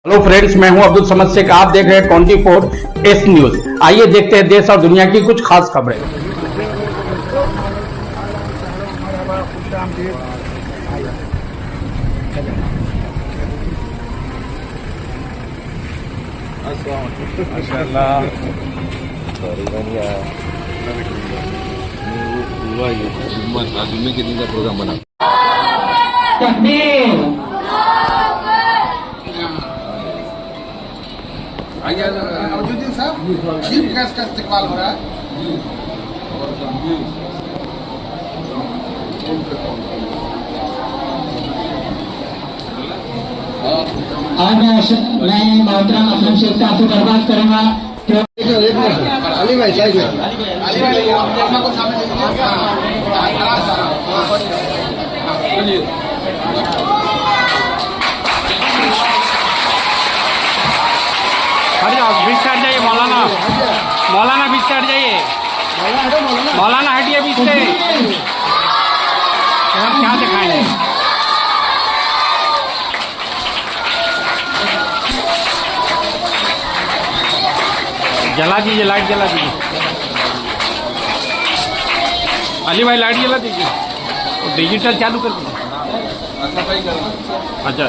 Hello friends, मैं हूं अब्दुल समद शेख। आप देख रहे हैं 24S न्यूज। आइए देखते हैं देश और दुनिया की कुछ खास खबरें। माशाल्लाह जुम्मे के दिन का प्रोग्राम बना। अजुद्दीन साहब, चीफ गेस्ट का इस्तेमाल हो रहा है। आज मैं मोहतरम असलम शेख साहब से दरबार करूंगा। अली भाई साइड में, अली भाई अपना को सामने बीच से हट जाइए मौलाना, मौलाना बीच से हट जाइए, मौलाना हटिए बीच से। हम क्या दिखाएंगे? जला दीजिए, लाइट जला दीजिए। अली भाई लाइट जला दीजिए, डिजिटल चालू कर दीजिए। अच्छा,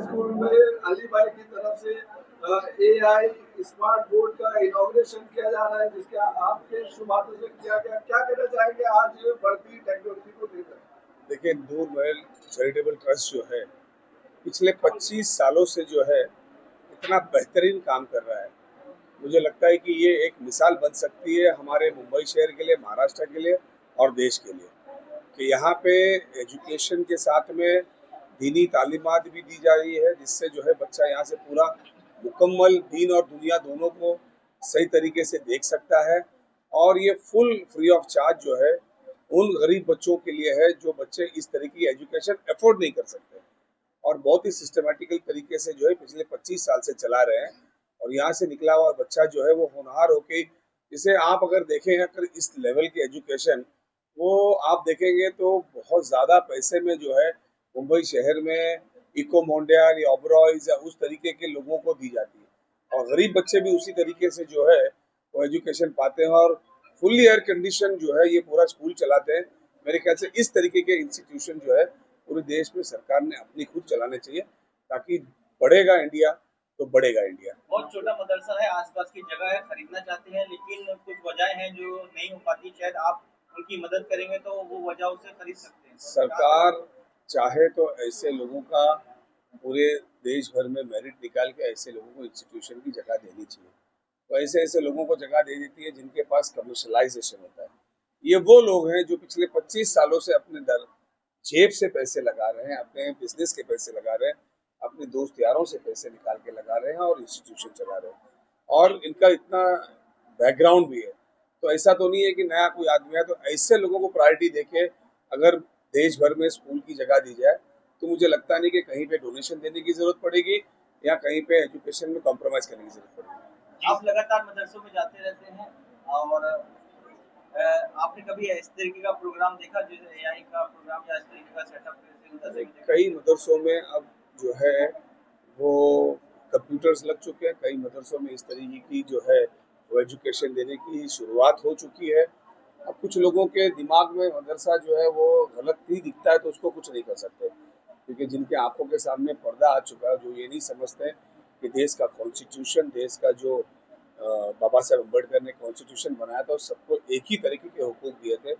स्कूल में अली भाई की तरफ से AI स्मार्ट बोर्ड का इनॉग्रेशन किया जा रहा है, जिसके आपके शुभ हाथों से किया गया। क्या कहना चाहेंगे आज बढ़ती टेक्नोलॉजी को लेकर? देखिए, नूर महल चैरिटेबल ट्रस्ट जो है पिछले 25 सालों से जो है इतना बेहतरीन काम कर रहा है। मुझे लगता है कि ये एक मिसाल बन सकती है हमारे मुंबई शहर के लिए, महाराष्ट्र के लिए और देश के लिए, कि यहाँ पे एजुकेशन के साथ में दीनी तालीमात भी दी जा रही है, जिससे जो है बच्चा यहाँ से पूरा मुकम्मल दीन और दुनिया दोनों को सही तरीके से देख सकता है। और ये फुल फ्री ऑफ चार्ज जो है उन गरीब बच्चों के लिए है जो बच्चे इस तरह की एजुकेशन अफोर्ड नहीं कर सकते, और बहुत ही सिस्टमेटिकल तरीके से जो है पिछले 25 साल से चला रहे हैं। और यहाँ से निकला हुआ बच्चा जो है वो होनहार होके, जिसे आप अगर देखें अगर इस लेवल की एजुकेशन वो आप देखेंगे तो बहुत ज़्यादा पैसे में जो है मुंबई शहर में इको मोंडियल या ओबरॉयज या उस तरीके के लोगों को दी जाती है, और गरीब बच्चे भी उसी तरीके से जो है वो एजुकेशन पाते हैं और फुल्ली एयर कंडीशन जो है ये पूरा स्कूल चलाते हैं। मेरे ख्याल से इस तरीके के इंस्टीट्यूशन जो है पूरे देश में सरकार ने अपनी खुद चलाने चाहिए, ताकि बढ़ेगा इंडिया तो बढ़ेगा इंडिया। बहुत छोटा मदरसा है, आसपास की जगह है, खरीदना चाहते हैं, लेकिन कुछ वजह हैं जो नहीं हो पाती। शायद आप उनकी मदद करेंगे तो वो वजह से खरीद सकते हैं। सरकार चाहे तो ऐसे लोगों का पूरे देश भर में मेरिट निकाल के ऐसे लोगों को इंस्टीट्यूशन की जगह देनी चाहिए। तो ऐसे ऐसे लोगों को जगह दे देती है जिनके पास कमर्शलाइजेशन होता है। ये वो लोग हैं जो पिछले 25 सालों से अपने जेब से पैसे लगा रहे हैं, अपने बिजनेस के पैसे लगा रहे हैं, अपने दोस्त यारों से पैसे निकाल के लगा रहे हैं और इंस्टीट्यूशन चला रहे हैं, और इनका इतना बैकग्राउंड भी है। तो ऐसा तो नहीं है कि नया कोई आदमी है। तो ऐसे लोगों को प्रायोरिटी देके अगर देश भर में स्कूल की जगह दी जाए तो मुझे लगता नहीं कि कहीं पे डोनेशन देने की जरूरत पड़ेगी या कहीं पे एजुकेशन में कॉम्प्रोमाइज करने की जरूरत पड़ेगी। आप लगातार मदरसों में जाते रहते हैं और आपने कभी इस तरीके का प्रोग्राम देखा, जैसे AI का प्रोग्राम या इस तरीके का सेटअप? कई मदरसों में अब जो है वो कंप्यूटर्स लग चुके हैं, कई मदरसों में इस तरीके की जो है वो एजुकेशन देने की शुरुआत हो चुकी है। अब कुछ लोगों के दिमाग में मदरसा जो है वो गलत ही दिखता है तो उसको कुछ नहीं कर सकते, क्योंकि जिनके आंखों के सामने पर्दा आ चुका है, जो ये नहीं समझते कि देश का कॉन्स्टिट्यूशन, देश का जो बाबा साहेब अम्बेडकर ने कॉन्स्टिट्यूशन बनाया था, सबको एक ही तरीके के हुकूक दिए थे।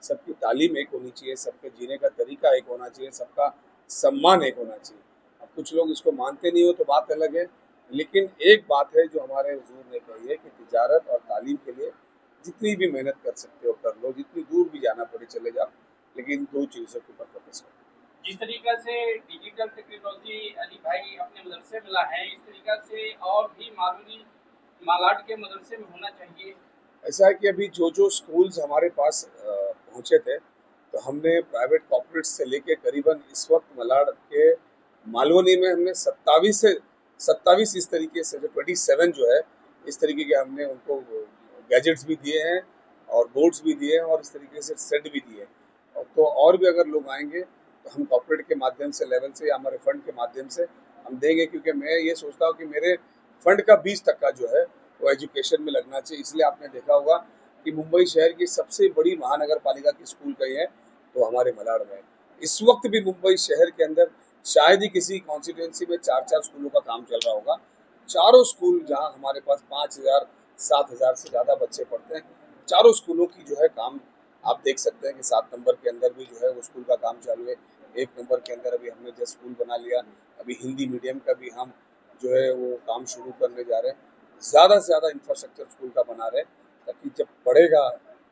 सबकी तालीम एक होनी चाहिए, सबके जीने का तरीका एक होना चाहिए, सबका सम्मान एक होना चाहिए। अब कुछ लोग इसको मानते नहीं हो तो बात अलग है, लेकिन एक बात है जो हमारे हुजूर ने कही है कि तिजारत और तालीम के लिए जितनी भी मेहनत कर सकते हो कर लो, जितनी दूर भी जाना पड़े चले जाओ, लेकिन दो चीज़ों के ऊपर फोकस करो। जिस तरीके से डिजिटल टेक्नोलॉजी अली भाई अपने मदरसे में ला है, इस तरीके से और भी मालूमी मालाड के मदरसे में होना चाहिए। ऐसा है कि अभी जो जो स्कूल्स हमारे पास पहुंचे थे, तो हमने प्राइवेट कॉर्पोरेट से लेके करीबन इस वक्त मलाड के मालवनी में हमने 27 इस तरीके से, जो 27 जो है, इस तरीके के हमने उनको गैजेट्स भी दिए हैं और बोर्ड्स भी दिए हैं और इस तरीके से सेट भी दिए हैं। तो और भी अगर लोग आएंगे तो हम कॉर्पोरेट के माध्यम से लेवल से या हमारे फंड के माध्यम से हम देंगे, क्योंकि मैं ये सोचता हूँ कि मेरे फंड का 20% जो है वो एजुकेशन में लगना चाहिए। इसलिए आपने देखा होगा कि मुंबई शहर की सबसे बड़ी महानगर पालिका की स्कूल कहीं है तो हमारे मलाड में। इस वक्त भी मुंबई शहर के अंदर शायद ही किसी कॉन्स्टिट्यूंसी में 4-4 स्कूलों का काम चल रहा होगा। चारों स्कूल जहां हमारे पास 5,000 7,000 से ज़्यादा बच्चे पढ़ते हैं, चारों स्कूलों की जो है काम आप देख सकते हैं कि 7 नंबर के अंदर भी जो है वो स्कूल का काम चालू है। 1 नंबर के अंदर अभी हमने जस्ट स्कूल बना लिया। अभी हिंदी मीडियम का भी हम जो है वो काम शुरू करने जा रहे हैं। ज़्यादा से ज़्यादा इंफ्रास्ट्रक्चर स्कूल का बना रहे हैं, ताकि जब बढ़ेगा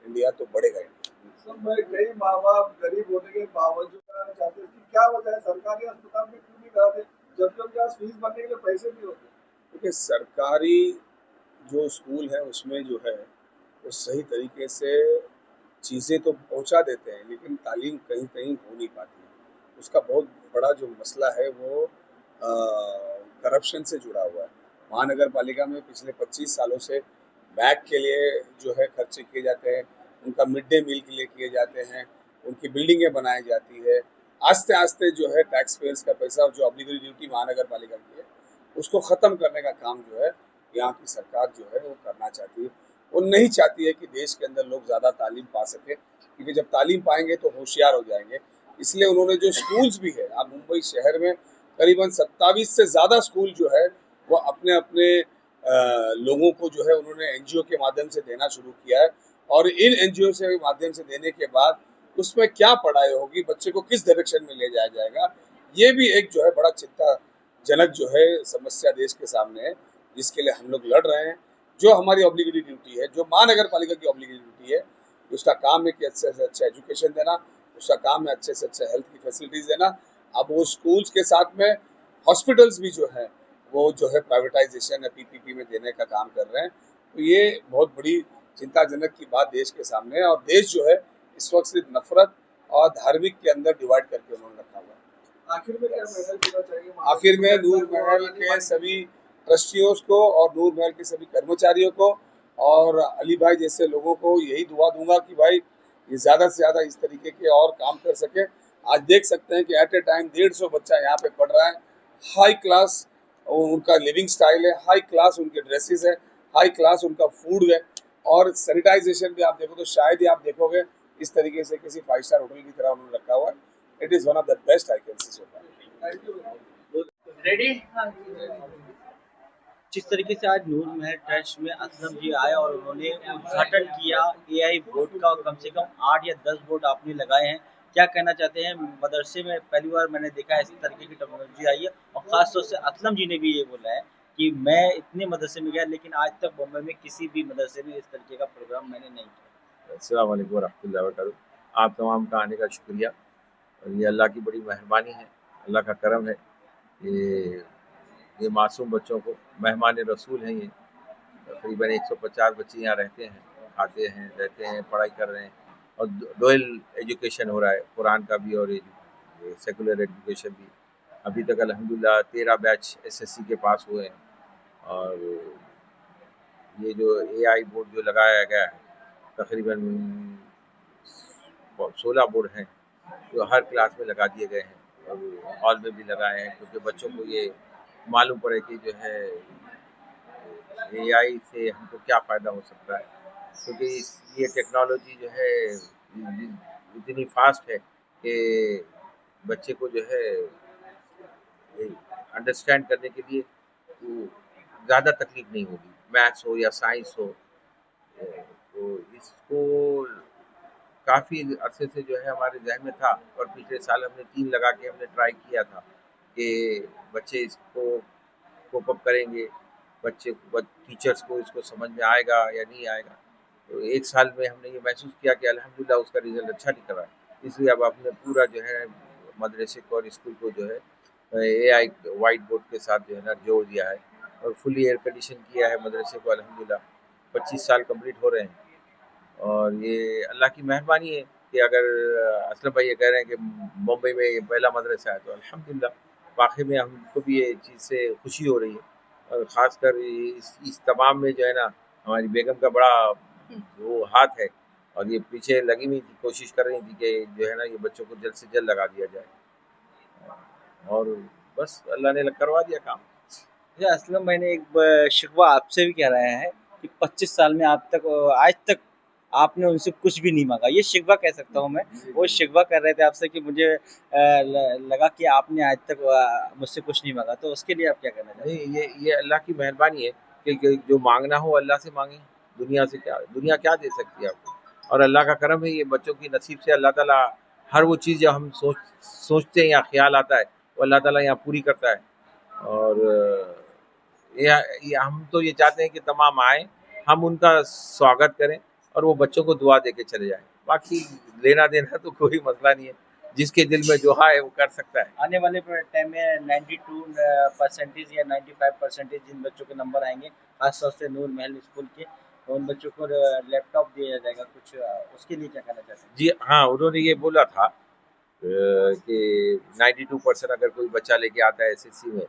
इंडिया तो बढ़ेगा इंडिया। सब में कई माँ बाप गरीब होने के बावजूद कराना चाहते हैं, क्या वजह है? सरकारी अस्पताल में क्यों नहीं कराते, जबकि उनके पास फीस भरने के लिए पैसे भी होते? क्योंकि सरकारी जो स्कूल है उसमें जो है वो सही तरीके से चीज़ें तो पहुंचा देते हैं, लेकिन तालीम कहीं कहीं हो नहीं पाती है। उसका बहुत बड़ा जो मसला है वो करप्शन से जुड़ा हुआ है। महानगर पालिका में पिछले 25 सालों से बैग के लिए जो है खर्चे किए जाते हैं, उनका मिड डे मील के लिए किए जाते हैं, उनकी बिल्डिंगें बनाई जाती है। आस्ते आस्ते जो है टैक्स पेयर्स का पैसा, जो ऑब्लिगेटरी ड्यूटी महानगर पालिका की है, उसको ख़त्म करने का काम जो है यहाँ की सरकार जो है वो करना चाहती है। वो नहीं चाहती है कि देश के अंदर लोग ज़्यादा तालीम पा सके, क्योंकि जब तालीम पाएंगे तो होशियार हो जाएंगे। इसलिए उन्होंने जो स्कूल्स भी है, अब मुंबई शहर में करीबन 27 से ज़्यादा स्कूल जो है वो अपने अपने लोगों को जो है उन्होंने एनजीओ के माध्यम से देना शुरू किया है। और इन एनजीओ से माध्यम से देने के बाद उसमें क्या पढ़ाई होगी, बच्चे को किस डायरेक्शन में ले जाया जाएगा, ये भी एक जो है बड़ा चिंताजनक जो है समस्या देश के सामने है, जिसके लिए हम लोग लड़ रहे हैं। जो हमारी ऑब्लिगेटरी ड्यूटी है, जो महानगर पालिका की ऑब्लिगेटरी ड्यूटी है, उसका काम है कि अच्छे से अच्छा एजुकेशन देना, उसका काम है अच्छे से अच्छा हेल्थ की फैसिलिटीज देना। अब वो स्कूल्स के साथ में हॉस्पिटल्स भी जो है वो जो है प्राइवेटाइजेशन या पीपीपी में देने का काम कर रहे हैं। तो ये बहुत बड़ी चिंताजनक की बात देश के सामने है, और देश जो है इस वक्त सिर्फ नफरत और धार्मिक के अंदर डिवाइड करके उन्होंने रखा हुआ है। आखिर में क्या मैसेज देना चाहिए? आखिर में नूर महल के सभी ट्रस्टियों को और नूर महल के सभी कर्मचारियों को और अली भाई जैसे लोगों को यही दुआ दूंगा कि भाई ये ज़्यादा से ज़्यादा इस तरीके के और काम कर सके। आज देख सकते हैं कि एट ए टाइम 150 बच्चा यहाँ पे पढ़ रहा है। हाई क्लास उनका लिविंग स्टाइल है, हाई क्लास उनके ड्रेसेस है, हाई क्लास उनका फूड है, और सैनिटाइजेशन भी आप देखो तो शायद ही आप देखोगे इस तरीके से किसी 5 स्टार होटल की तरह उन्होंने रखा हुआ है। It is one of the best I can say so far. Ready? जिस तरीके से आज नूर महल ट्रस्ट में असलम जी आए और उन्होंने उद्घाटन किया एआई बोर्ड का, और कम से कम 8 या 10 बोर्ड आपने लगाए हैं, क्या कहना चाहते हैं? मदरसे में पहली बार मैंने देखा है इस तरीके की टेक्नोलॉजी आई है, और ख़ास तौर से असलम जी ने भी ये बोला है कि मैं इतने मदरसे में गया लेकिन आज तक बॉम्बे में किसी भी मदरसे में इस तरीके का प्रोग्राम मैंने नहीं किया। अस्सलाम वालेकुम वरहमतुल्लाहि वबरकातुहू। आप तमाम का आने का शुक्रिया, और ये अल्लाह की बड़ी मेहरबानी है, अल्लाह का करम है। ये मासूम बच्चों को, मेहमान रसूल हैं ये, तकरीबन 150 बच्चे यहाँ रहते हैं, खाते हैं, रहते हैं, पढ़ाई कर रहे हैं, और डोयल एजुकेशन हो रहा है, कुरान का भी और सेकुलर एजुकेशन भी। अभी तक अल्हम्दुलिल्लाह 13 बैच एसएससी के पास हुए हैं। और ये जो एआई बोर्ड जो लगाया गया है, तकरीबन 16 बोर्ड हैं जो हर क्लास में लगा दिए गए हैं, और हॉल में भी लगाए हैं, क्योंकि बच्चों को ये मालूम पड़े कि जो है एआई से हमको क्या फ़ायदा हो सकता है, क्योंकि ये टेक्नोलॉजी जो है इतनी फास्ट है कि बच्चे को जो है अंडरस्टैंड करने के लिए ज़्यादा तकलीफ नहीं होगी, मैथ्स हो या साइंस हो। तो इसको काफ़ी अरसे से जो है हमारे जहन में था, और पिछले साल हमने 3 लगा के हमने ट्राई किया था कि बच्चे इसको कोप अप करेंगे, बच्चे टीचर्स को इसको समझ में आएगा या नहीं आएगा। तो 1 साल में हमने ये महसूस किया कि अल्हम्दुलिल्लाह उसका रिज़ल्ट अच्छा निकल रहा है। इसलिए अब आपने पूरा जो है मदरसे को और स्कूल को जो है एआई वाइट बोर्ड के साथ जो है ना जोड़ दिया है, और फुली एयर कंडीशन किया है मदरसे को अल्हम्दुलिल्लाह। 25 साल कंप्लीट हो रहे हैं और ये अल्लाह की मेहरबानी है कि अगर असलम भाई ये कह रहे हैं कि मुंबई में ये पहला मदरसा है तो अल्हम्दुलिल्लाह वाकई में हमको भी ये चीज़ से खुशी हो रही है और ख़ासकर इस तमाम में जो है ना हमारी बेगम का बड़ा वो हाथ है और ये पीछे लगी हुई थी, कोशिश कर रही थी कि जो है ना ये बच्चों को जल्द से जल्द लगा दिया जाए और बस अल्लाह ने करवा दिया काम। अच्छा असलम भाई ने एक शिकवा आपसे भी कह रहा है कि 25 साल में आप तक आज तक आपने उनसे कुछ भी नहीं मांगा, ये शिकवा कह सकता हूँ मैं। वो शिकवा कर रहे थे आपसे कि मुझे लगा कि आपने आज तक मुझसे कुछ नहीं मांगा, तो उसके लिए आप क्या कहना चाहते हैं? नहीं ये अल्लाह की मेहरबानी है कि जो मांगना हो अल्लाह से मांगे, दुनिया क्या दे सकती है आपको और अल्लाह का करम है ये बच्चों की नसीब से अल्लाह ताला हर वो चीज़ जो हम सोचते हैं या ख्याल आता है वो अल्लाह ताला यहाँ पूरी करता है और ये हम तो ये चाहते हैं कि तमाम आए, हम उनका स्वागत करें और वो बच्चों को दुआ दे के चले जाएं। बाकी लेना देना तो कोई मसला नहीं है, जिसके दिल में जो है वो कर सकता है। आने वाले टाइम में 92% या 95% जिन बच्चों के नंबर आएंगे, खासतौर से नूर महल स्कूल के, तो उन बच्चों को लैपटॉप दिया जाएगा कुछ, उसके लिए क्या कहना चाहते हैं? जी हाँ, उन्होंने ये बोला था कि 92% अगर कोई बच्चा लेके आता है एसएससी में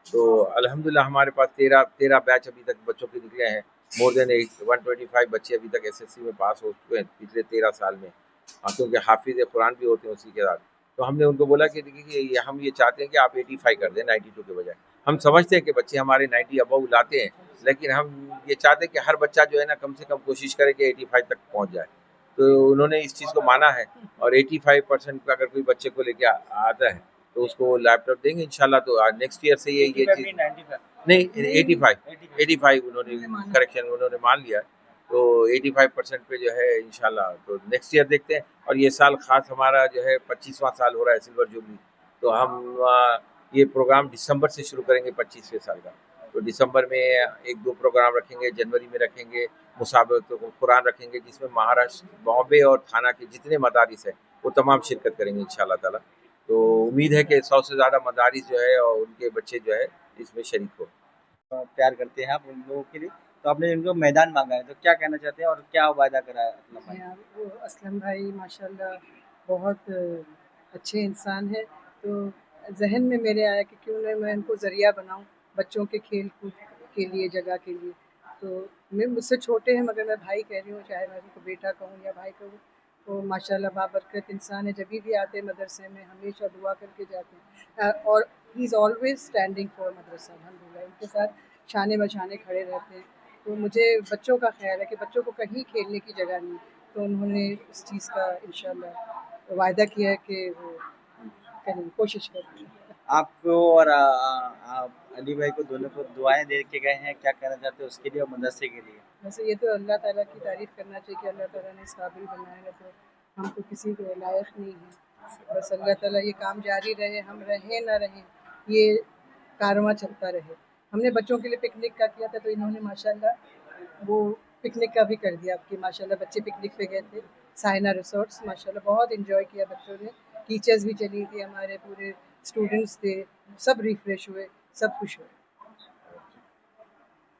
तो अल्हम्दुलिल्लाह हमारे पास 13 बैच अभी तक बच्चों के निकले हैं। मोर देन 125 बच्चे अभी तक एसएससी में पास हो चुके हैं पिछले 13 साल में। क्योंकि हाफिज कुरान भी होते हैं उसी के साथ। तो हमने उनको बोला कि देखिए हम ये चाहते हैं कि आप 85 कर दें 92 के बजाय। हम समझते हैं कि बच्चे हमारे 90 अबव लाते हैं, लेकिन हम ये चाहते हैं कि हर बच्चा जो है ना कम से कम कोशिश करे कि 85 तक पहुँच जाए। तो उन्होंने इस चीज़ को माना है और 85% अगर कोई बच्चे को लेके आता है तो उसको लैपटॉप देंगे इंशाल्लाह। तो नेक्स्ट ईयर से ये चीज़ नहीं 85 उन्होंने करेक्शन उन्होंने मान लिया है। तो 85% पे जो है इंशाल्लाह तो नेक्स्ट ईयर देखते हैं। और ये साल खास हमारा जो है 25वां साल हो रहा है सिल्वर जुबली, तो हम ये प्रोग्राम दिसंबर से शुरू करेंगे 25वें साल का। तो दिसंबर में 1-2 प्रोग्राम रखेंगे, जनवरी में रखेंगे, मुसाबक़तुल कुरान रखेंगे जिसमें महाराष्ट्र, बॉम्बे और थाना के जितने मदारिस हैं वो तमाम शिरकत करेंगे इंशाल्लाह ताला। तो उम्मीद है कि 100 से ज़्यादा मदारिस जो है और उनके बच्चे जो है इसमें शरीक हो। प्यार करते हैं आप उन लोगों के लिए, तो आपने इनको मैदान मांगा है, तो क्या कहना चाहते हैं और क्या वायदा करा है असलम भाई? यार वो असलम भाई माशाल्लाह बहुत अच्छे इंसान है। तो जहन में मेरे आया कि क्यों ना मैं इनको ज़रिया बनाऊं बच्चों के खेल कूद के लिए, जगह के लिए। तो मैं मुझसे छोटे हैं मगर मैं भाई कह रही हूँ, चाहे मैं उनको बेटा कहूँ या भाई कहूँ। तो माशाल्लाह बाबरकत इंसान है, जब भी आते हैं मदरसे में हमेशा दुआ करके जाते हैं और he is always standing for मदरसा। अल्हम्दुलिल्लाह उनके साथ शाने बशाने खड़े रहते हैं। तो मुझे बच्चों का ख्याल है कि बच्चों को कहीं खेलने की जगह नहीं, तो उन्होंने इस चीज़ का इंशाल्लाह वायदा किया है कि वो करेंगे, कोशिश करेंगे। आपको और अली भाई को दोनों को दुआएं दे के गए हैं, क्या कहना चाहते हैं उसके लिए और मदरसे के लिए? वैसे ये तो अल्लाह ताला की तारीफ़ करना चाहिए कि अल्लाह ताला ने इस काबिल बनाया है, तो हम तो किसी के लायक नहीं हैं। बस अल्लाह ताला ये काम जारी रहे, हम रहें ना रहें, ये कारवां चलता रहे। हमने बच्चों के लिए पिकनिक का किया था, तो इन्होंने माशाल्लाह वो पिकनिक का भी कर दिया कि माशाल्लाह बच्चे पिकनिक पे गए थे साइना रिसोर्ट्स, माशाल्लाह बहुत एंजॉय किया बच्चों ने। टीचर्स भी चली थी हमारे, पूरे स्टूडेंट्स थे, सब रिफ्रेश हुए, सब खुश हुए।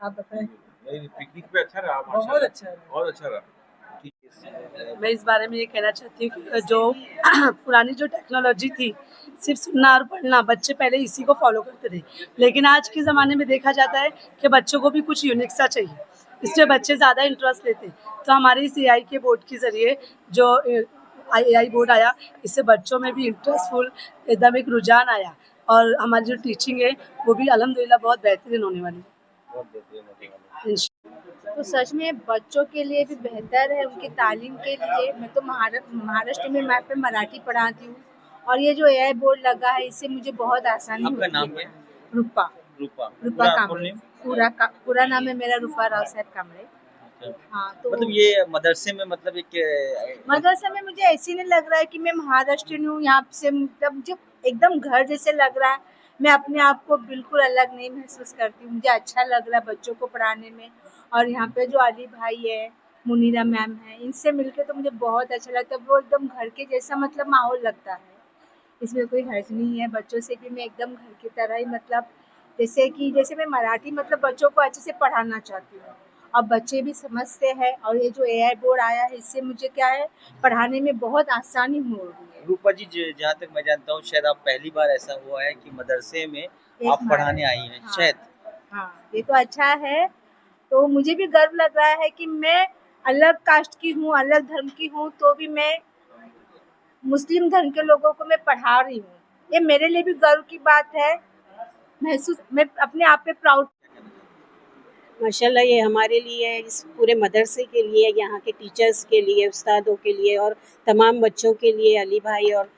आप बताएं? पिकनिक पे अच्छा रहा, बहुत अच्छा रहा। बहुत अच्छा रहा। मैं इस बारे में ये कहना चाहती हूँ कि जो पुरानी जो टेक्नोलॉजी थी, सिर्फ सुनना और पढ़ना, बच्चे पहले इसी को फॉलो करते थे, लेकिन आज के ज़माने में देखा जाता है कि बच्चों को भी कुछ यूनिक सा चाहिए, इसलिए बच्चे ज़्यादा इंटरेस्ट लेते हैं। तो हमारे इस AI के बोर्ड के ज़रिए जो AI बोर्ड आया, इससे बच्चों में भी इंटरेस्टफुल एकदम एक रुझान आया और हमारी जो टीचिंग है वो भी अल्हम्दुलिल्लाह बहुत बेहतरीन होने वाली है। तो सच में बच्चों के लिए भी बेहतर है, उनकी तालीम के लिए। मैं तो महाराष्ट्र में मैं पे मराठी पढ़ाती हूँ और ये जो AI बोर्ड लगा है इससे मुझे बहुत आसानी होती है। आपका नाम क्या है? रूपा कामरे। पूरा नाम है मेरा रूपा राव साहब कामरे। हाँ, तो मतलब ये मदरसे में मतलब एक मदरसे में मुझे ऐसे नहीं लग रहा है कि मैं महाराष्ट्र हूँ, यहाँ से मतलब जो एकदम घर जैसे लग रहा है। मैं अपने आप को बिल्कुल अलग नहीं महसूस करती हूँ, मुझे अच्छा लग रहा है बच्चों को पढ़ाने में। और यहाँ पे जो अली भाई है, मुनीरा मैम है, इनसे मिलके तो मुझे बहुत अच्छा लगता है। वो एकदम घर के जैसा मतलब माहौल लगता है, इसमें कोई हर्ज नहीं है। बच्चों से भी मैं एकदम घर की तरह ही मतलब जैसे मैं मराठी मतलब बच्चों को अच्छे से पढ़ाना चाहती हूँ अब बच्चे भी समझते हैं। और ये जो AI बोर्ड आया है इससे मुझे क्या है पढ़ाने में बहुत आसानी हो रही है। रूपा जी, जहाँ तक मैं जानता हूँ शायद आप पहली बार ऐसा हुआ है कि मदरसे में आप पढ़ाने आई हैं। हाँ, शायद हाँ, ये तो अच्छा है। तो मुझे भी गर्व लग रहा है कि मैं अलग कास्ट की हूँ, अलग धर्म की हूँ, तो भी मैं मुस्लिम धर्म के लोगों को मैं पढ़ा रही हूँ। ये मेरे लिए भी गर्व की बात है। मैं अपने आप पे प्राउड। माशाल्लाह ये हमारे लिए, इस पूरे मदरसे के लिए, यहाँ के टीचर्स के लिए, उस्तादों के लिए और तमाम बच्चों के लिए, अली भाई और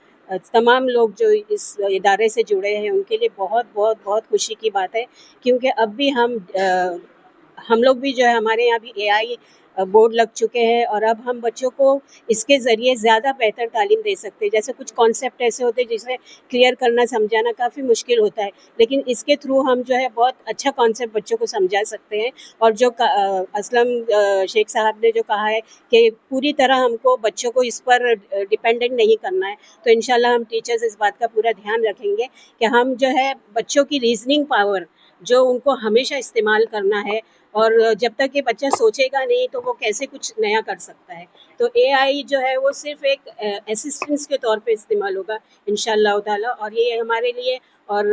तमाम लोग जो इस इदारे से जुड़े हैं उनके लिए बहुत बहुत बहुत खुशी की बात है। क्योंकि अब भी हम लोग भी जो है, हमारे यहाँ भी AI बोर्ड लग चुके हैं और अब हम बच्चों को इसके ज़रिए ज़्यादा बेहतर तालीम दे सकते हैं। जैसे कुछ कॉन्सेप्ट ऐसे होते हैं जिसे क्लियर करना, समझाना काफ़ी मुश्किल होता है, लेकिन इसके थ्रू हम जो है बहुत अच्छा कॉन्सेप्ट बच्चों को समझा सकते हैं। और जो असलम शेख साहब ने जो कहा है कि पूरी तरह हमको बच्चों को इस पर डिपेंडेंट नहीं करना है, तो इंशाल्लाह हम टीचर्स इस बात का पूरा ध्यान रखेंगे कि हम जो है बच्चों की रीजनिंग पावर जो उनको हमेशा इस्तेमाल करना है, और जब तक ये बच्चा सोचेगा नहीं तो वो कैसे कुछ नया कर सकता है। तो AI जो है वो सिर्फ एक असिस्टेंस के तौर पे इस्तेमाल होगा इंशाअल्लाह ताला। और ये हमारे लिए और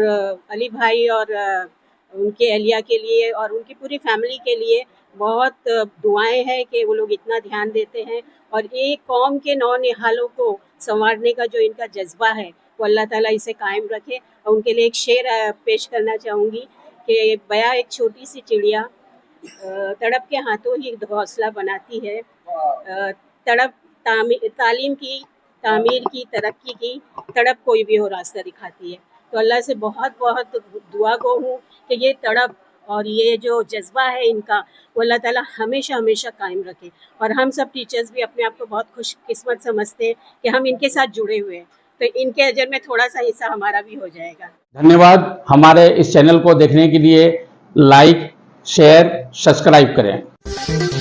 अली भाई और उनके अहलिया के लिए और उनकी पूरी फैमिली के लिए बहुत दुआएं हैं कि वो लोग इतना ध्यान देते हैं और एक कौम के नौनिहालों को संवारने का जो इनका जज्बा है वो अल्लाह ताला इसे कायम रखे। और उनके लिए एक शेर पेश करना चाहूँगी कि बया एक छोटी सी चिड़िया तड़प के हाथों ही घोंसला बनाती है, तड़प तालीम की, तामीर की, तरक्की की, तड़प कोई भी हो रास्ता दिखाती है। तो अल्लाह से बहुत बहुत दुआ गो हूँ कि ये तड़प और ये जो जज्बा है इनका वो अल्लाह ताला हमेशा हमेशा कायम रखे। और हम सब टीचर्स भी अपने आप को बहुत खुशकिस्मत समझते हैं कि हम इनके साथ जुड़े हुए हैं, तो इनके अजर में थोड़ा सा हिस्सा हमारा भी हो जाएगा। धन्यवाद। हमारे इस चैनल को देखने के लिए लाइक, शेयर, सब्सक्राइब करें।